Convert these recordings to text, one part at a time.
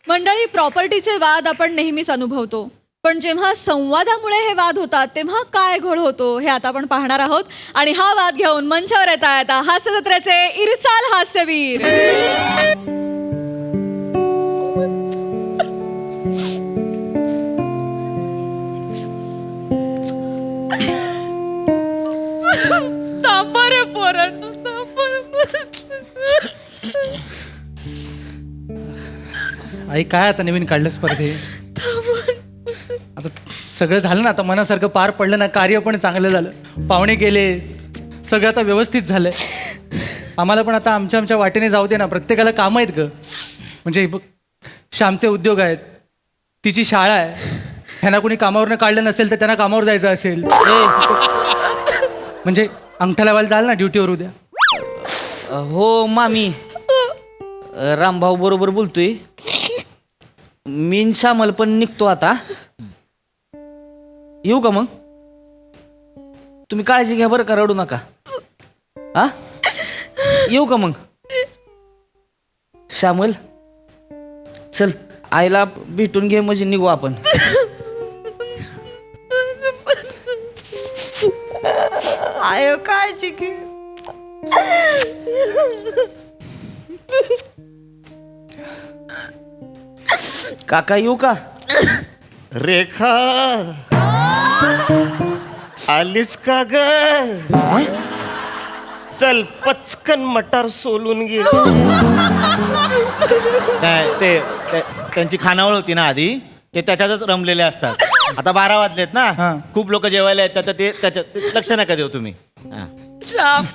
मंडळी, प्रॉपर्टीचे वाद आपण नेहमीच अनुभवतो, पण जेव्हा संवादामुळे हे वाद होतात तेव्हा काय घोळ होतो हे आता आपण पाहणार आहोत. आणि हा वाद घेऊन मंचावर येत हास्य जत्रेचे इरसाल हास्यवीर. आई काय आता नवीन काढलं स्पर्धे? आता सगळं झालं ना, आता मनासारखं पार पडलं ना, कार्य पण चांगलं झालं, पाहुणे गेले, सगळं आता व्यवस्थित झालंय. आम्हाला पण आता आमच्या आमच्या वाटेने जाऊ दे ना. प्रत्येकाला कामं आहेत ग. म्हणजे बघ, श्यामचे उद्योग आहेत, तिची शाळा आहे, ह्यांना कोणी कामावरनं काढलं नसेल तर त्यांना कामावर जायचं असेल, म्हणजे अंगठा लावायला जाल ना ड्युटीवर उद्या. हो मामी, रामभाऊ बरोबर बोलतोय. मी श्यामल पण निघतो आता. येऊ का मग? तुम्ही काळजी घ्या बरं का, रडू नका. हा, येऊ का मग? श्यामल चल, आईला भेटून घे म्हणजे निघू आपण. आयो काळजी घे. काका येऊ का? रेखा आलीस का ग? चल पचकन मटार सोलून घे. नाही त्यांची खानावळ होती ना आधी, ते त्याच्यातच रमलेले असतात. आता 12 वाजलेत ना, हां. खूप लोक जेवायला येतात, तर ते त्याच्यात लक्ष नका देऊ तुम्ही. हां. श्याम,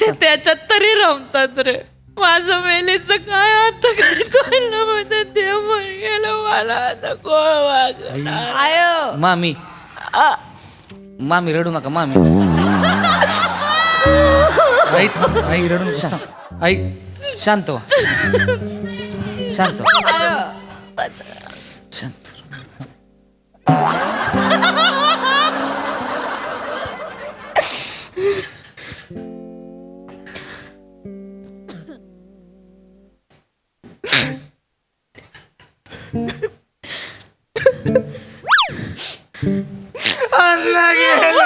ते त्याच्यात तरी रमतात रे. माझं मेलीचं काय आता काय कळलं म्हणत ते पण गेलं मला आता कोण वागणार. आयो मामी, मामी रडू नका मामी. आई थांब, आई रडून बस. आई शांत व्हा, शांत व्हा. शांत. अल्ला गेला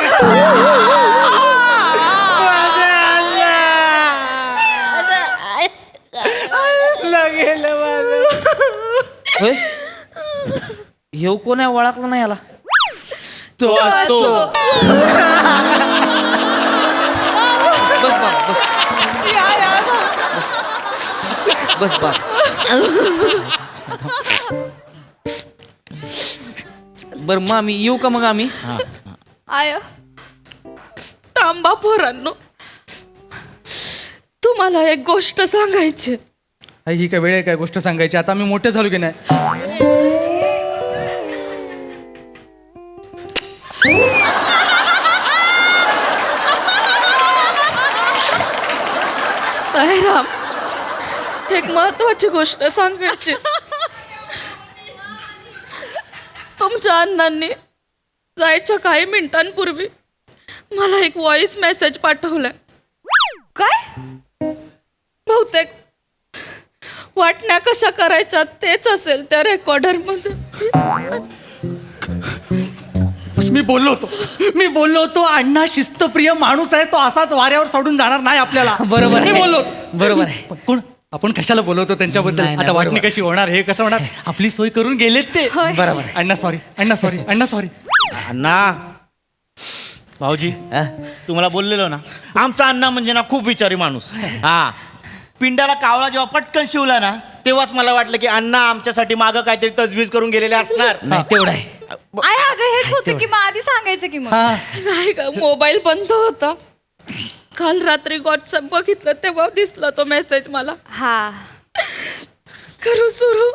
माझं अल्ला गेलं माझं. होय, येऊ कोण आहे? ओळखलं नाही याला. तो असतो. बस बाबा, बस बस बर मामी, येऊ का मग आम्ही? आय तांबा पोरांनो, तुम्हाला एक गोष्ट सांगायची. आई ही काय वेळ आहे काय गोष्ट सांगायची? आता आम्ही मोठे झालो की नाही? राम, एक महत्वाची गोष्ट सांगायची. तुमच्या अण्णांनी जायच्या काही मिनिटांपूर्वी मला एक व्हॉइस मेसेज पाठवलाय. काय? बहुतेक वाटण्या कशा करायच्या तेच असेल त्या रेकॉर्डर मध्ये. बस, मी बोललो होतो अण्णा शिस्तप्रिय माणूस आहे, तो असाच वाऱ्यावर सोडून जाणार नाही आपल्याला. बरोबर मी आहे. बोललो. बरोबर आहे. पण कोण आपण कशाला बोलवतो त्यांच्याबद्दल? नाही, आता वाटणी बरोबर. कशी होणार, हे कसं होणार? आपली सोय करून गेलेत ते. बरोबर आहे. अण्णा सॉरी, अण्णा सॉरी, अण्णा सॉरी. अण्णा, भाऊजी, तुम्हाला बोललेलो ना, आमचा अण्णा म्हणजे ना खूप विचारी माणूस. हा, पिंडाला कावळा जेव्हा पटकन शिवला ना, तेव्हाच मला वाटलं की अण्णा आमच्यासाठी मागं काहीतरी तजवीज करून गेलेले असणार. नाही तेवढं आहे. आय अगं हेच होतं की मग आधी सांगायचं की मग. हा, नाही का, मोबाईल बंद होता. काल रात्री व्हॉट्सअप बघितलं तेव्हा दिसला तो मेसेज मला. हा करू सुरू.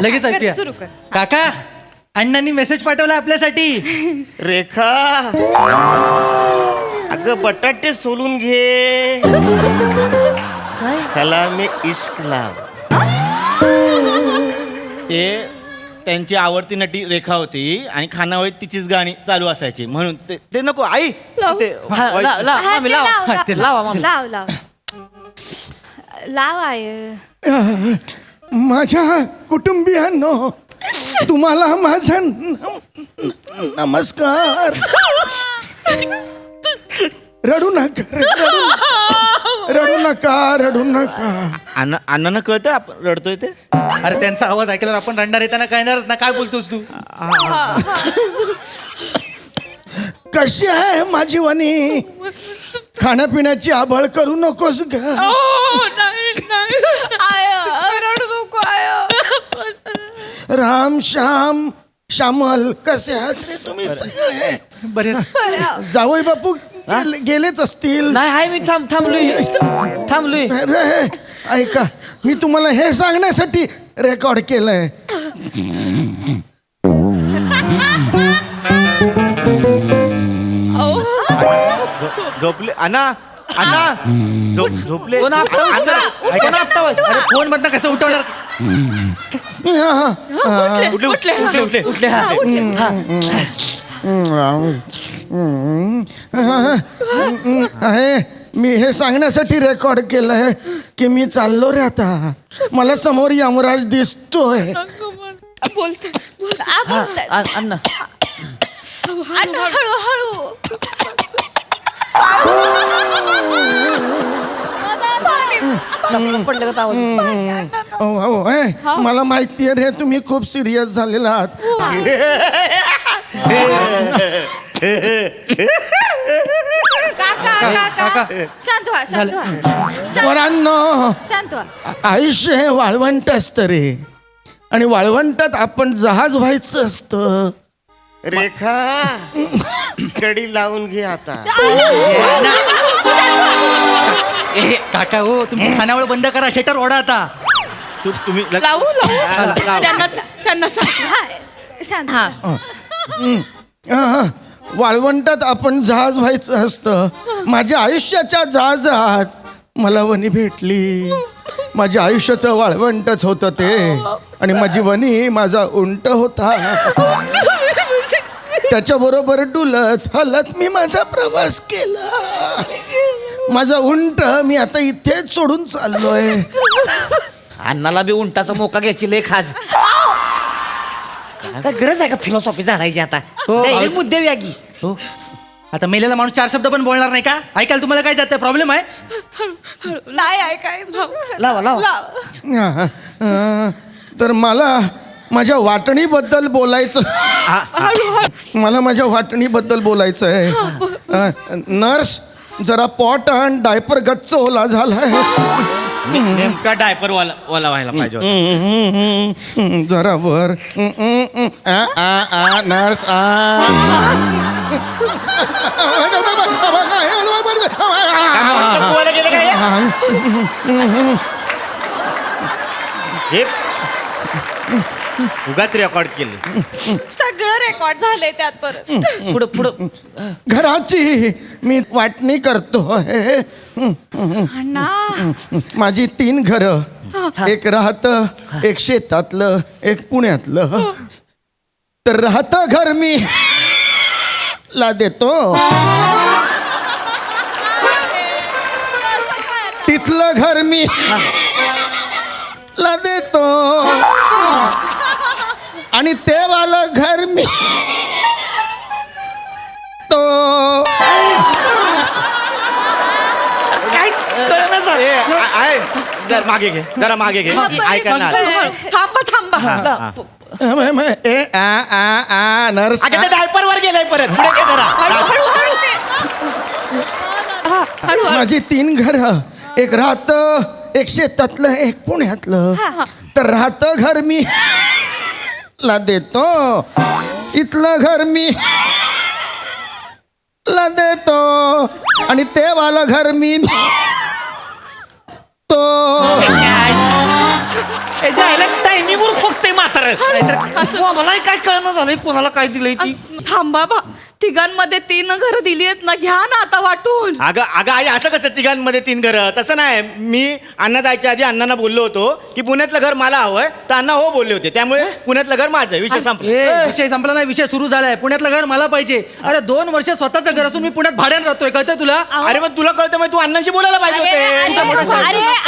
लगेच ऐकूया. सुरू कर. काका, अण्णांनी मेसेज पाठवला आपल्यासाठी. रेखा अगं बटाटे सोलून घे. सलामी इश्क लाव. ते त्यांची आवडती नटी रेखा होती आणि खानावळीत तिचीच गाणी चालू असायची, म्हणून ते नको आई. लाव. ते हा, लावा हा, मामी, ते लावा. लाव, हा, ते लावा मामी. लाव लाव लाव आय. माझ्या कुटुंबियांनो, तुम्हाला माझा नमस्कार. रडू नका, रडू नका, रडू नका. अण्णांना कळतंय आपण रडतोय ते. अरे त्यांचा आवाज ऐकल्यावर आपण रडणार आहे, त्यांना कळणारच ना. काय बोलतोस तू? कशी आहे माझी वनी? खाण्यापिण्याची आभळ करू नकोस ग. रडू नको आय. राम श्याम श्यामल, कसे आहात रे तुम्ही सगळे? बरे जावई बापू गेलेच असतील. नाही आहे मी थांबलोय. अरे ऐका, मी तुम्हाला हे सांगण्यासाठी रेकॉर्ड केलंय. झोपले अण्णा झोपले. कोण आपटावं? अरे फोन मधनं कसं उठवणार? उठले हा. आहे, मी हे सांगण्यासाठी रेकॉर्ड केलंय की मी चाललो रे आता. मला समोर यमराज दिसतोय. अण्णा हळू पडलं का आवाज? मला माहितीये रे, तुम्ही खूप सिरियस झालेला आहात. काका शांत व्हा, शांत व्हा, वरांनो, शांत व्हा. आयुष्य हे वाळवंट असतं रे, आणि वाळवंटात आपण जहाज व्हायचं असतं. रेखा कडी लावून घे आता. ए काका हो, तुमची खानावळ बंद करा, शटर ओढा आता. तुम्ही लावू त्यांना शांत. वाळवंटात आपण जहाज व्हायचं असतं. माझ्या आयुष्याच्या जहाजात मला वनी भेटली. माझ्या आयुष्याचं वाळवंटच होतं ते, आणि माझी वनी माझा उंट होता. त्याच्याबरोबर डुलत हलत मी माझा प्रवास केला. माझा उंट मी आता इथेच सोडून चाललोय. अण्णाला बी उंटाचा मोका घ्यायची लय खाज. काय गरज आहे का फिलॉसॉफी जाणायची आता? हो. मुद्दे व्यागी. हो, आता मेलेला माणूस 4 शब्द पण बोलणार नाही का? ऐकायला तुम्हाला काय जातं? प्रॉब्लेम आहे? नाही ऐकाय लावा. तर मला माझ्या वाटणीबद्दल बोलायचं. मला माझ्या वाटणीबद्दल बोलायचं आहे. नर्स, जरा पॉट आणि डायपर गच्च ओला झालाय. नेमका डायपर वाला व्हायला पाहिजे होता. जरा वर. नर्स पोहायला गेले काय हे? उगाच रेकॉर्ड केले. सगळं रेकॉर्ड झालंय त्यात परत. पुढं घराची मी वाटणी करतो. माझी 3 घरं, एक राहतं, एक शेतातलं, एक पुण्यातलं. तर राहतं घर मी ला देतो, तिथलं घर मी ला देतो, आणि ते वालं घर मी तो. काय कळलं आहे जरा मागे घे, जरा मागे घे. ऐका ना. थांबा. नर्स अगं ते डायपर वर गेलाय परत. पुढे घे जरा. माझी 3 घरं, एक राहतं, एक शेतातलं, एक पुण्यातलं. तर राहतं घर मी ला देतो, इथलं घर मी ला देतो, आणि ते वालं घर मी तो. टायमिंगवर खोकते म्हातार. मला काय कळलं झालंय, कोणाला काय दिलंय ती. थांबा तिघांमध्ये 3 घरं दिली आहेत ना, घ्या ना आता वाटून. अगं आई, असं कसं तिघांमध्ये 3 घरं? तसं नाही. मी अण्णा जायच्या आधी अण्णांना बोललो होतो की पुण्यातलं घर मला हवंय, तर अण्णा हो बोलले होते. त्यामुळे पुण्यातलं घर माझं आहे. विषय संपला. विषय संपला नाही, विषय सुरू झालाय. पुण्यातलं घर मला पाहिजे. अरे 2 वर्ष स्वतःचं घर असून मी पुण्यात भाड्यानं राहतोय, कळतंय तुला? अरे मग तुला कळतं मग तू अण्णांशी बोलायला पाहिजे होते.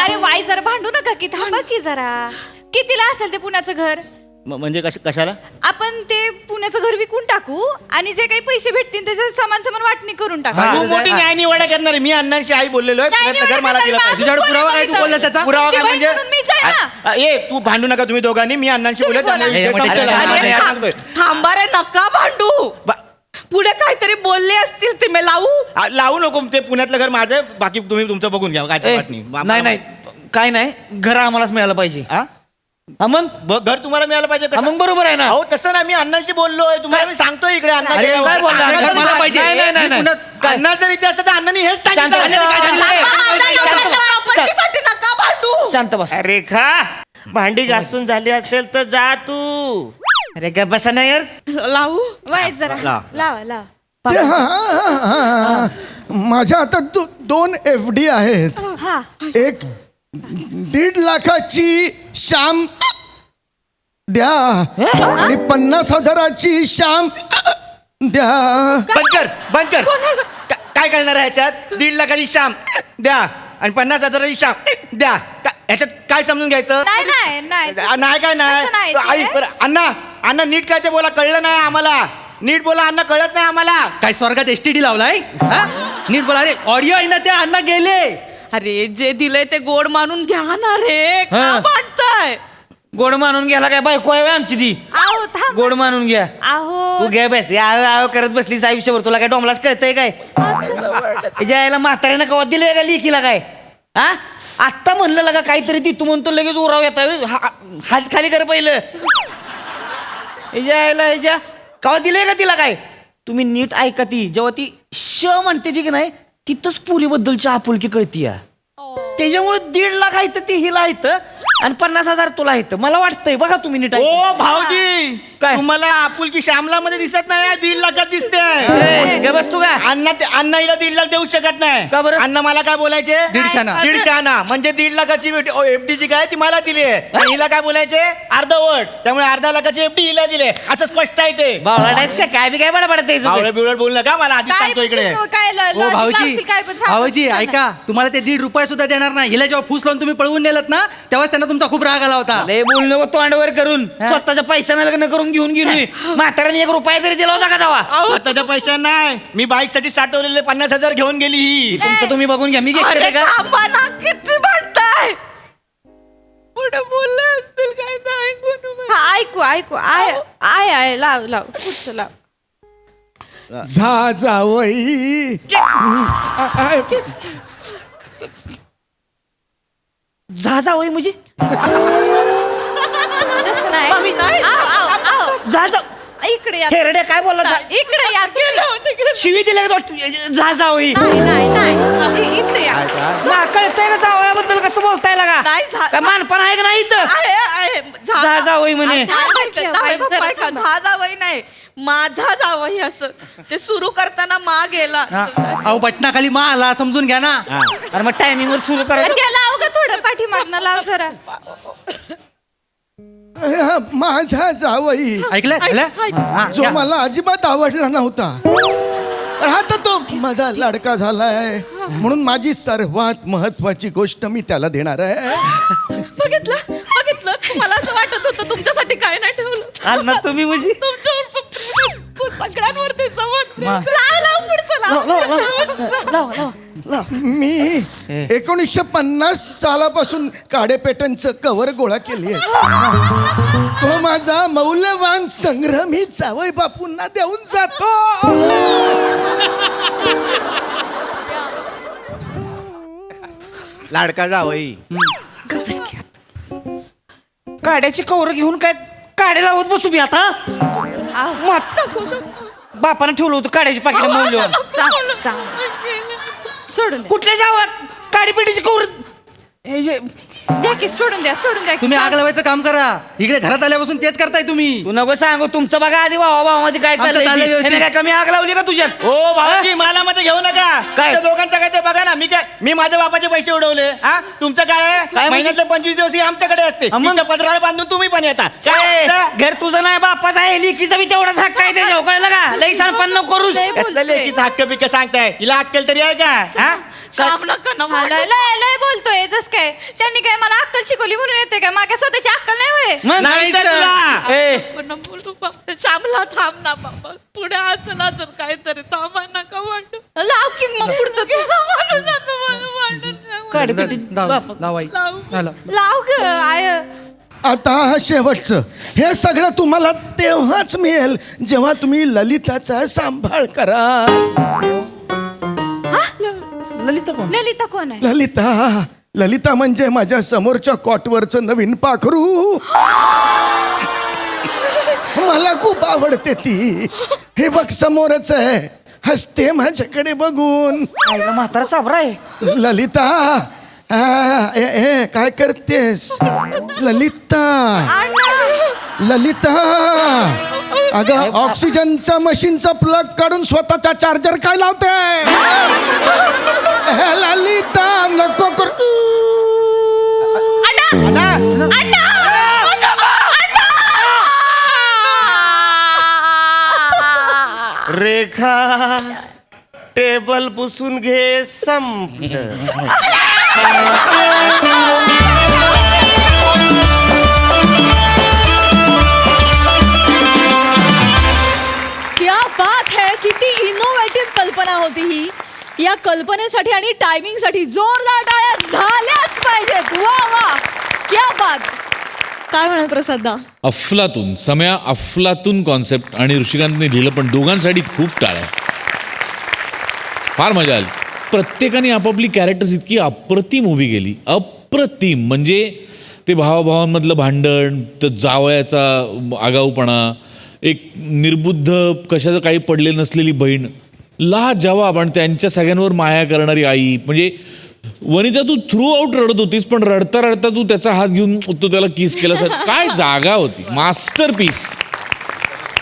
अरे वाय जरा भांडू नका की, थांबा की जरा. कितीला असेल ते पुण्याचं घर? म्हणजे कशाला? आपण ते पुण्याचं घर विकून टाकू आणि जे काही पैसे भेटतील त्याचं सामान वाटणी करून टाकू. हा. तू मोठी न्याय निवाडा करणार आहे. मी अण्णांशी आई बोललेलो आहे. न्याय पुण्यातलं घर मला निवाडा दिलं करणार पाहिजे. तुझ्याकडे पुरावा काय तू बोललास त्याचा? पुरावा काय जेव्हा म्हणजे म्हणून मीच आहे ना. ए तू भांडू नका तुम्ही दोघांनी. मी अण्णांशी तुम्ही बोलले त्यामुळे बोला. विषय हे संपलेला आहे. अरे, मी थांब. सांगतोय. थांबा रे, नका भांडू. पुढे काहीतरी बोलले असतील ते मी लावू. लावू नको. ते पुण्यातलं घर माझं आहे. बाकी तुम्ही तुमचं बघून घ्या. काय वाटणी नाही नाही काय नाही, घर आम्हालाच मिळालं पाहिजे. हा मग घर तुम्हाला मिळालं पाहिजे हा, कसं? मग बरोबर आहे ना. अहो तसं ना, मी अण्णांशी बोललोय. तुम्हाला मी सांगतोय इकडे अण्णा अरे, गेल्यावर. काय बोलला? अरे, घर मला पाहिजे. नाही, नाही, नाही, मी नाही. काय? अण्णा जर इथे असतं तर अण्णांनी हेच शांत सांगितलं. बस. काय सांगितलं? प्रॉपर्टीसाठी नका भांडू. शांत बस. रेखा भांडी घासून झाली असेल तर जा तू. अरे काय बसा नाही यार. लावू वाय जरा. लाव. लावा लावा. ते माझ्या हातात 2 FD आहेत. हा. एक 1.5 लाखाची श्याम द्या आणि 50,000ची श्याम द्या. बंद कर. काय करणार आहे ह्याच्यात? 1.5 लाखाची शाम द्या आणि 50,000ची शाम द्या. ह्याच्यात काय समजून घ्यायचं? नाही नाही नाही नाही काय तसं नाही ते. आई अण्णा नीट काय ते बोला. कळलं नाही आम्हाला. नीट बोला. अण्णा कळत नाही आम्हाला. काय स्वर्गात STD लावलाय? हा? नीट बोला. अरे ऑडिओ आहे ना, त्या अण्णा गेले. अरे जे दिलंय ते गोड मानून घ्या ना रे. का हा. भांडताय? गोड मानून गेला काय? बायको आहे आमची ती. आहो थांब. गोड मानून घ्या. आहो तू घे बस. आव करत बसलीस आयुष्यभर. तुला काय डोंबलाच कळतंय काय? त्याच्या यायला म्हाताऱ्यानं कवा दिलंय का लेकीला काय? हा आत्ता म्हणलं लगा काहीतरी ती तू म्हणतो लगेच उराव येता. हात खाली कर पहिलं. ह्याच्या कवा दिलंय का तिला काय? तुम्ही नीट ऐका. ती जेव्हा ती म्हणते ती की नाही, तिथंच पुरीबद्दलची आपुलकी कळती या. त्याच्यामुळे 1.5 लाख आहे ती हिला येतं आणि 50,000 तुला येतं. मला वाटतंय बघा तुम्ही नीट ऐका. ओ भाऊजी काय? तुम्हाला आपुलकी श्यामला मध्ये दिसत नाही. 1.5 लाखात दिसते. ए, गे बस तू का? अण्णा हिला 1.5 लाख देऊ शकत नाही. का बरं? अण्णा मला काय बोलायचे? 150 ना. 150 ना. म्हणजे 1.5 लाखाची FD जी काय ती मला दिली आहे आणि हिला काय बोलायचे? अर्धवट. त्यामुळे 1.5 लाखाची FD हिला दिले. असं स्पष्ट आहे ते. बावळाटायस का? काय बी काय बडबडत आहे? आवडे बिवड बोलू नका. मला आधी काय सांगतो इकडे. काय ओ भाऊजी, काय पण सांग. भाऊजी ऐका, तुम्हाला ते 1.5 रुपये सुद्धा देणार नाही. हिला जेव्हा फूस लावून तुम्ही पळवून नेलत ना, तेव्हाच त्यांना तुमचा खूप राग आला होता. लय बोलणं तोंडवर करून स्वतःच्या पैशाने लग्न करून घेऊन गेलोय. म्हाताऱ्याने 1 रुपया तरी दिला होता का तेव्हा? स्वतःच्या पैशा नाही. मी बाईक साठी साठवलेले 50,000 घेऊन गेली ही. तुमचं तुम्ही बघून घ्या. मी अरे घेतले का? थांबा ना, किती भांडताय? पुढे बोलले असतील काय तर ऐकून. हा ऐकू आहे लाव पुढचं लाव. जावई जा होय म्हणजे तसं नाही. आव. जा इकडे या. खेरडे काय बोलला? इकडे या तुम्ही. शिवी दिल्या जा होई. नाही इथे या. ना कळतंय का जावयाबद्दल कसं बोलताय लागा? नाही, काय मानपण आहे का नाही इथं? आहे. जा जावई म्हणे. हा जावई नाही, माझा जावई असं ते सुरू करताना मा गेला. हा. अहो बटनाखाली मा आला, समजून घ्या ना. अरे मग टायमिंग वर सुरू करा. लाव ग थोडं पाठीमागनं लाव जरा. माझा जावई ऐकलं? हा, जो घ्या. मला अजिबात आवडला नव्हता, पण आता तो माझा लाडका झालाय म्हणून माझी सर्वात महत्वाची गोष्ट मी त्याला देणार आहे. बघितलं तुम्हाला असं वाटत होतं तुमच्यासाठी काय नाही ठेवलं. आल ना तुम्ही म्हणजे तुमच्यावर सगळ्यांवरती समज. मा. लाव पुढचं लाव. मी 1950 सालापासून काडेपेटांचं कव्हर गोळा केली आहे. तो माझा मौल्यवान संग्रह मी जावई बापूंना देऊन जातो. लाडका जावई. काड्याची कवर घेऊन काय काड्या लावत बसू मी आता? बापानं ठेवलं होतं काड्याची पाकिट मौल्यवान. सोडून द्या. कुठल्या जावात काडीपेटीची कवर? हे जे द्या की सोडून द्या. तुम्ही आग लावायचं काम करा. इकडे घरात आल्यापासून तेच करताय तुम्ही. तू नको सांगू. तुमचं बघा आधी भावामध्ये काय आमचं चाललंय चाललंय. व्यवस्थित. ह्याने काय कमी आग लावली का तुझ्यात? ओ भाऊजी मला मध्ये घेऊ नका. काय? त्या दोघांचं काय ते बघा ना. मी माझ्या बापाचे पैसे उडवले. हा तुमचं काय आहे? काय म्हणजे? महिन्यातले 25 दिवस हे आमच्याकडे असते. मग? तुमच्या पत्राला बांधून तुम्ही पण येता. काय? काय? घर तुझं नाही बापाचा आहे. लिकीचा बी तेवढाच हक्क आहे त्याच्यावर. कळलं का? लई सांगपण नको करूस. लय कसलं बोलतोय. लेकीचं हक्क बिक्क सांगताय. हिला अक्कल तरी आहे का? हा? काम नका ना. लय बोलतोय जस काय त्यांनी काय मला अक्कल शिकवली म्हणून येते काय? माझ्या स्वतःची अक्कल नाही होय. नाही तर तुला. ए, पण बोलू बाबा, श्यामला थांब ना बाबा, पुढे असं ना जर काहीतरी थांबा नका वाटू. लाव की मग पुढचं गेला माणूस आता मला वाटत काढ लाव, किती- लाव, बाप. लाव आई. लाव. लाव. लाव ग आय. आता शेवटचं हे सगळं तुम्हाला तेव्हाच मिळेल जेव्हा तुम्ही ललिताचा सांभाळ कराल. ललिता कोण? ललिता कोण आहे? ललिता म्हणजे माझ्या समोरच्या कॉटवरचं नवीन पाखरू. मला खूप आवडते ती. हे बघ समोरच आहे, हसते माझ्याकडे बघून. आईला म्हातारा चाबरा आहे. ललिता काय करतेस? ललिता ललिता अगं ऑक्सिजनचा मशीनचा प्लग काढून स्वतःचा चार्जर काय लावते? ललिता नको कर. रेखा टेबल पुसून घे. संपलं. क्या बात है, किती इनोव्हेटिव्ह कल्पना होती ही. या कल्पनेसाठी आणि टायमिंगसाठी जोरदार टाळ्या झाल्याच पाहिजेत. वा वा, क्या बात. काय म्हणाल प्रसाददा? अफलातून सम्या, अफलातून कॉन्सेप्ट आणि ऋषिकांतने लिहिलं, पण दोघांसाठी खूप टाळ्या. फार मजा आली. प्रत्येकाने आपापली कॅरेक्टर्स इतकी अप्रतिम उभी केली, अप्रतिम. म्हणजे ते भावाभावांमधलं भांडण, तर जावयाचा आगाऊपणा, एक निर्बुद्ध कशाचं काही पडले नसलेली बहीण, लाजवाब, आणि त्यांच्या सगळ्यांवर माया करणारी आई. म्हणजे वनिता, तू थ्रू आउट रडत होतीस, पण रडता रडता तू त्याचा हात घेऊन तो त्याला किस केला. काय जागा होती. मास्टरपीस.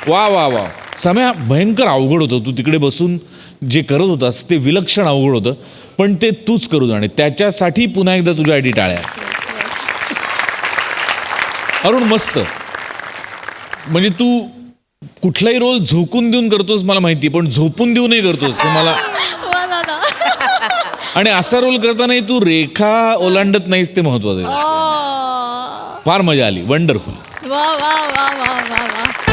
वा वा वा. सम्या, भयंकर अवघड होतं. तू तिकडे बसून जे करत होतास ते विलक्षण अवघड होतं, पण ते तूच करू जाणे. त्याच्यासाठी पुन्हा एकदा तुझ्यासाठी टाळ्या. अरुण, मस्त. म्हणजे तू कुठलाही रोल झोकून देऊन करतोस मला माहिती, पण झोपून देऊनही करतोस ते मला. मला ना. आणि असा रोल करतानाही तू रेखा ओलांडत नाहीस, ते महत्वाचं आहे. फार मजा आली. वंडरफुल. वा वा वा वा वा वा.